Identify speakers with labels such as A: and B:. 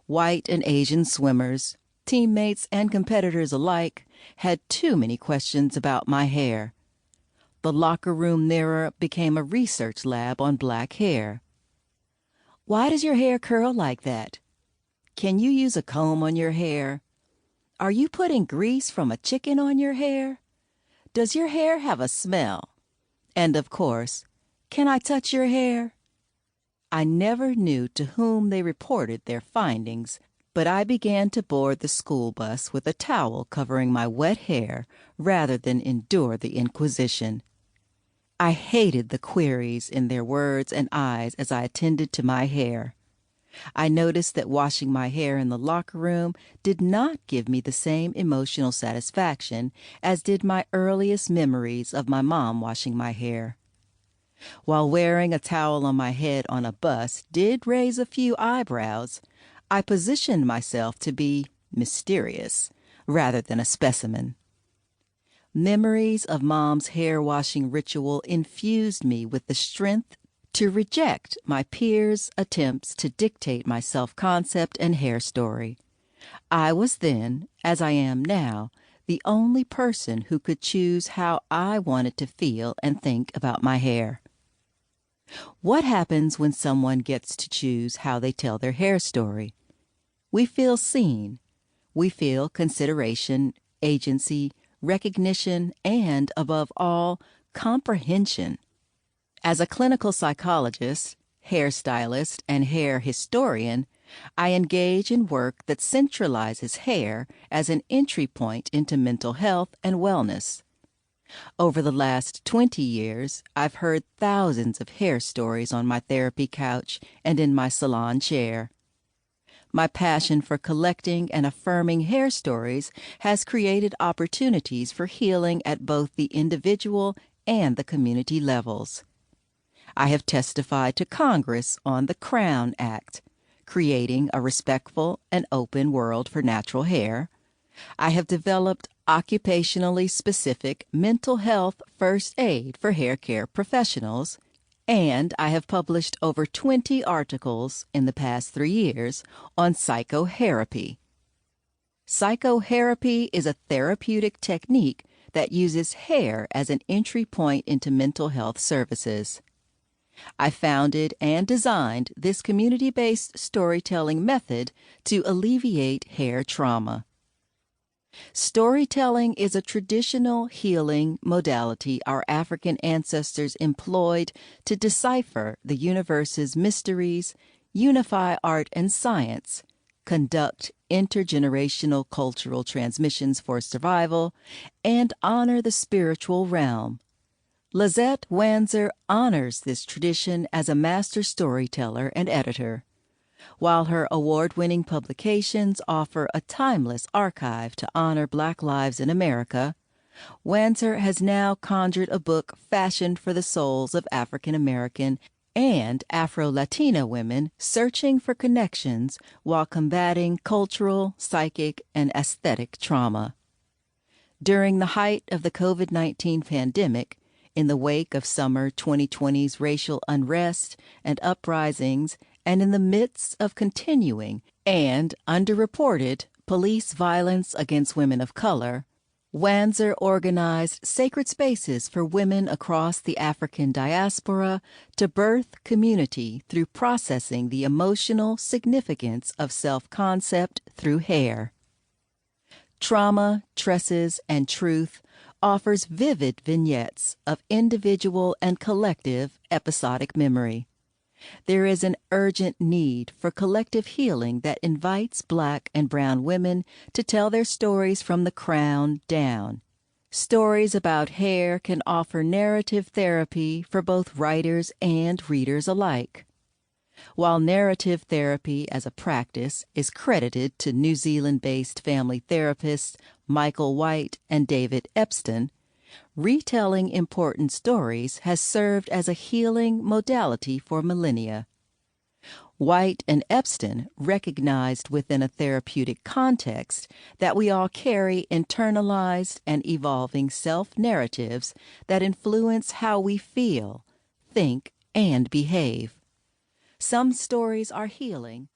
A: White and Asian swimmers, teammates and competitors alike, had too many questions about my hair. The locker room mirror became a research lab on black hair. Why does your hair curl like that? Can you use a comb on your hair? Are you putting grease from a chicken on your hair? Does your hair have a smell? And of course, can I touch your hair? I never knew to whom they reported their findings, but I began to board the school bus with a towel covering my wet hair rather than endure the inquisition. I hated the queries in their words and eyes as I attended to my hair. I noticed that washing my hair in the locker room did not give me the same emotional satisfaction as did my earliest memories of my mom washing my hair. While wearing a towel on my head on a bus did raise a few eyebrows, I positioned myself to be mysterious rather than a specimen. Memories of Mom's hair-washing ritual infused me with the strength to reject my peers' attempts to dictate my self-concept and hair story. I was then, as I am now, the only person who could choose how I wanted to feel and think about my hair. What happens when someone gets to choose how they tell their hair story? We feel seen. We feel consideration, agency, recognition, and, above all, comprehension. As a clinical psychologist, hairstylist, and hair historian, I engage in work that centralizes hair as an entry point into mental health and wellness. Over the last 20 years, I've heard thousands of hair stories on my therapy couch and in my salon chair. My passion for collecting and affirming hair stories has created opportunities for healing at both the individual and the community levels. I have testified to Congress on the Crown Act, creating a respectful and open world for natural hair. I have developed occupationally specific mental health first aid for hair care professionals, and I have published over 20 articles in the past 3 years on psychotherapy. Psychotherapy is a therapeutic technique that uses hair as an entry point into mental health services. I founded and designed this community-based storytelling method to alleviate hair trauma. Storytelling is a traditional healing modality our African ancestors employed to decipher the universe's mysteries, unify art and science, conduct intergenerational cultural transmissions for survival, and honor the spiritual realm. Lyzette Wanzer honors this tradition as a master storyteller and editor. While her award-winning publications offer a timeless archive to honor Black lives in America, Wanzer has now conjured a book fashioned for the souls of African American and Afro Latina women searching for connections while combating cultural, psychic, and aesthetic trauma. During the height of the COVID-19 pandemic, in the wake of summer 2020's racial unrest and uprisings, and in the midst of continuing and underreported police violence against women of color, Wanzer organized sacred spaces for women across the African diaspora to birth community through processing the emotional significance of self-concept through hair. Trauma, Tresses, and Truth offers vivid vignettes of individual and collective episodic memory. There is an urgent need for collective healing that invites Black and brown women to tell their stories from the crown down. Stories about hair can offer narrative therapy for both writers and readers alike. While narrative therapy as a practice is credited to New Zealand-based family therapists Michael White and David Epstein, retelling important stories has served as a healing modality for millennia. White and Epstein recognized within a therapeutic context that we all carry internalized and evolving self-narratives that influence how we feel, think, and behave. Some stories are healing,